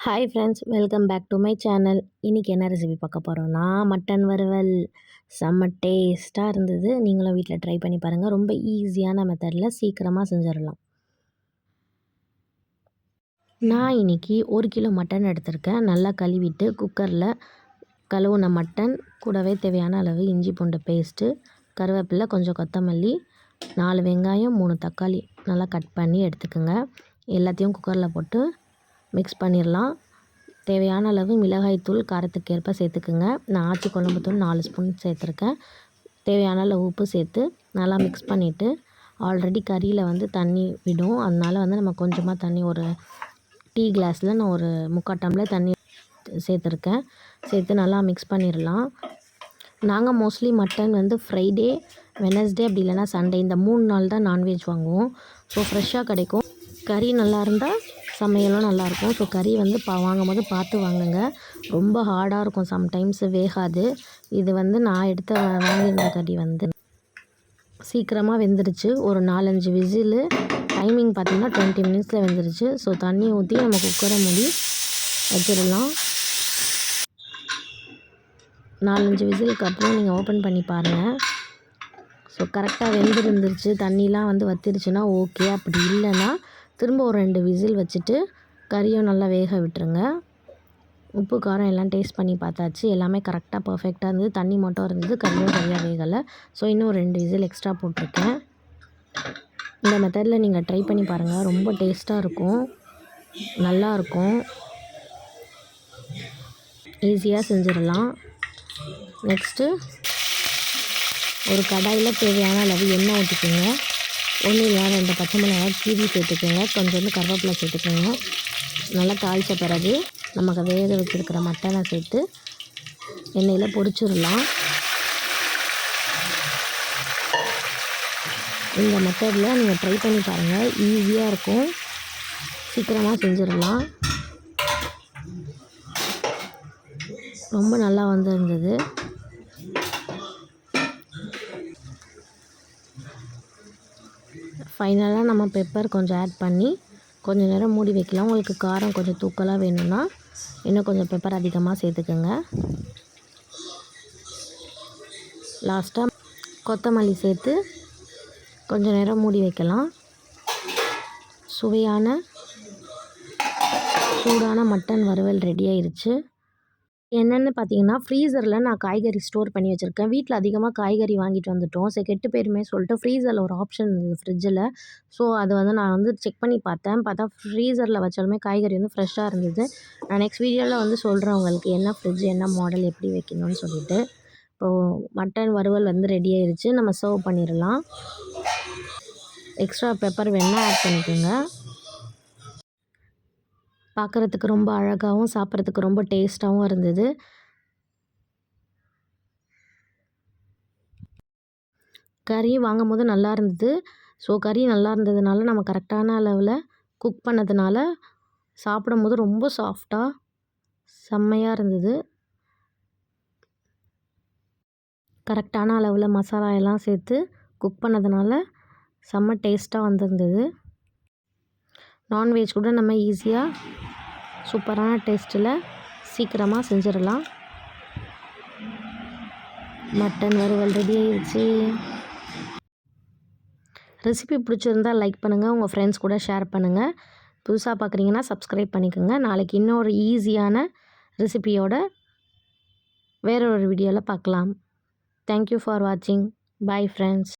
Hi friends, welcome back to my channel. இன்றைக்கி என்ன recipe பார்க்க போகிறோன்னா, மட்டன் வறுவல். செம்ம டேஸ்ட்டாக இருந்தது. நீங்களும் வீட்டில் ட்ரை பண்ணி பாருங்கள். ரொம்ப ஈஸியான மெத்தடில் சீக்கிரமாக செஞ்சிடலாம். நான் இன்றைக்கி 1 கிலோ மட்டன் எடுத்திருக்கேன். நல்லா கழுவிட்டு குக்கரில் கழுவுன மட்டன் கூடவே தேவையான அளவு இஞ்சி பூண்டு பேஸ்ட்டு, கருவேப்பிலை, கொஞ்சம் கொத்தமல்லி, 4 வெங்காயம், 3 தக்காளி நல்லா கட் பண்ணி எடுத்துக்கோங்க. எல்லாத்தையும் குக்கரில் போட்டு மிக்ஸ் பண்ணிடலாம். தேவையான அளவு மிளகாய்த்தூள் காரத்துக்கு ஏற்ப சேர்த்துக்குங்க. நான் ஆச்சி குழம்புத்தூள் 4 ஸ்பூன் சேர்த்துருக்கேன். தேவையான அளவு உப்பு சேர்த்து நல்லா மிக்ஸ் பண்ணிவிட்டு, ஆல்ரெடி கறியில் தண்ணி விடும். அதனால் நம்ம கொஞ்சமாக தண்ணி, ஒரு டீ கிளாஸில் நான் ஒரு 3/4 டம்ளர் தண்ணி சேர்த்துருக்கேன். சேர்த்து நல்லா மிக்ஸ் பண்ணிடலாம். நாங்கள் மோஸ்ட்லி மட்டன் ஃப்ரைடே, வெனஸ்டே அப்படி இல்லைனா சண்டே, இந்த 3 நாள் தான் நான்வெஜ் வாங்குவோம். ஸோ ஃப்ரெஷ்ஷாக கிடைக்கும். கறி நல்லா இருந்தால் சமையலும் நல்லாயிருக்கும். ஸோ கறி வாங்கும்போது பார்த்து வாங்குங்க. ரொம்ப ஹார்டாக இருக்கும், சம்டைம்ஸ் வேகாது. இது நான் வாங்கியிருந்த கறி சீக்கிரமாக வெந்துருச்சு. ஒரு 4-5 விசிலு, டைமிங் பார்த்திங்கன்னா 20 மினிட்ஸில் வெந்துருச்சு. ஸோ தண்ணி ஊற்றி நம்ம குக்கரை மூடி வச்சிடலாம். 4-5 விசிலுக்கு அப்புறம் நீங்கள் ஓப்பன் பண்ணி பாருங்கள். ஸோ கரெக்டாக வெந்துருந்துருச்சு. தண்ணிலாம் வற்றிருச்சுன்னா ஓகே. அப்படி இல்லைன்னா திரும்ப ஒரு 2 விசில் வச்சுட்டு கறியும் நல்லா வேக விட்டுருங்க. உப்பு காரம் எல்லாம் டேஸ்ட் பண்ணி பார்த்தாச்சு. எல்லாமே கரெக்டாக பர்ஃபெக்டாக இருந்தது. தண்ணி மட்டும் இருந்தது, கறியும் சரியாக வேகலை. ஸோ இன்னும் 2 விசில் எக்ஸ்ட்ரா போட்டிருக்கேன். இந்த மெத்தடில் நீங்கள் ட்ரை பண்ணி பாருங்கள். ரொம்ப டேஸ்ட்டாக இருக்கும், நல்லாயிருக்கும். ஈஸியாக செஞ்சிடலாம். நெக்ஸ்ட்டு ஒரு கடாயில் தேவையான அளவு எண்ணெய் ஊற்றிக்கோங்க. 1 இல்லைனா 2 பச்சை மிளகாய் கீரி சேர்த்துக்கோங்க. கொஞ்சோண்டு கருவேப்பிலை சேர்த்துக்கோங்க. நல்லா தாளித்த பிறகு நமக்கு வேக வச்சுருக்கிற மட்டனை சேர்த்து எண்ணெயில் பொரிச்சிடலாம். இந்த மெத்தடில் நீங்கள் ட்ரை பண்ணி பாருங்கள். ஈஸியாக இருக்கும், சீக்கிரமாக செஞ்சிடலாம். ரொம்ப நல்லா இருந்தது. ஃபைனலாக நம்ம பெப்பர் கொஞ்சம் ஆட் பண்ணி கொஞ்சம் நேரம் மூடி வைக்கலாம். உங்களுக்கு காரம் கொஞ்சம் தூக்கலாக வேணும்னா இன்னும் கொஞ்சம் பெப்பர் அதிகமாக சேர்த்துக்கோங்க. லாஸ்ட்டாக கொத்தமல்லி சேர்த்து கொஞ்சம் நேரம் மூடி வைக்கலாம். சுவையான சூடான மட்டன் வறுவல் ரெடி ஆயிடுச்சு. என்னென்னு பார்த்தீங்கன்னா, ஃப்ரீசரில் நான் காய்கறி ஸ்டோர் பண்ணி வச்சுருக்கேன். வீட்டில் அதிகமாக காய்கறி வாங்கிட்டு வந்துட்டோம். சரி, கெட்டு போயிருமே சொல்லிட்டு ஃப்ரீசரில் ஒரு ஆப்ஷன் இருந்தது ஃப்ரிட்ஜில். ஸோ அது நான் செக் பண்ணி பார்த்தேன். பார்த்தா ஃப்ரீசரில் வச்சாலுமே காய்கறி ஃப்ரெஷ்ஷாக இருந்தது. நான் நெக்ஸ்ட் வீடியோவில் சொல்கிறேன் உங்களுக்கு என்ன ஃப்ரிட்ஜ், என்ன மாடல், எப்படி வைக்கணும்னு சொல்லிட்டு. இப்போது மட்டன் வறுவல் ரெடி ஆயிடுச்சு. நம்ம சர்வ் பண்ணிடலாம். எக்ஸ்ட்ரா பெப்பர் வேணால் ஆட் பண்ணிக்கோங்க. பார்க்குறதுக்கு ரொம்ப அழகாகவும் சாப்பிட்றதுக்கு ரொம்ப டேஸ்ட்டாகவும் இருந்தது. கறி வாங்கும்போது நல்லா இருந்தது. ஸோ கறி நல்லா இருந்ததுனால நம்ம கரெக்டான அளவில் குக் பண்ணதுனால சாப்பிடும்போது ரொம்ப சாஃப்டாக செம்மையாக இருந்தது. கரெக்டான அளவில் மசாலா எல்லாம் சேர்த்து குக் பண்ணதுனால செம்ம டேஸ்ட்டாக வந்திருந்தது. நான்வெஜ் கூட நம்ம ஈஸியாக சூப்பரான டேஸ்ட்டில் சீக்கிரமாக செஞ்சிடலாம். மட்டன் வறுவல் ரெடி ஆயிடுச்சு. ரெசிபி பிடிச்சிருந்தால் லைக் பண்ணுங்கள், உங்கள் ஃப்ரெண்ட்ஸ் கூட ஷேர் பண்ணுங்கள். புதுசாக பார்க்குறீங்கன்னா சப்ஸ்கிரைப் பண்ணிக்கோங்க. நாளைக்கு இன்னொரு ஈஸியான ரெசிபியோட வேற ஒரு வீடியோவில் பார்க்கலாம். தேங்க்யூ ஃபார் வாட்சிங். Bye friends.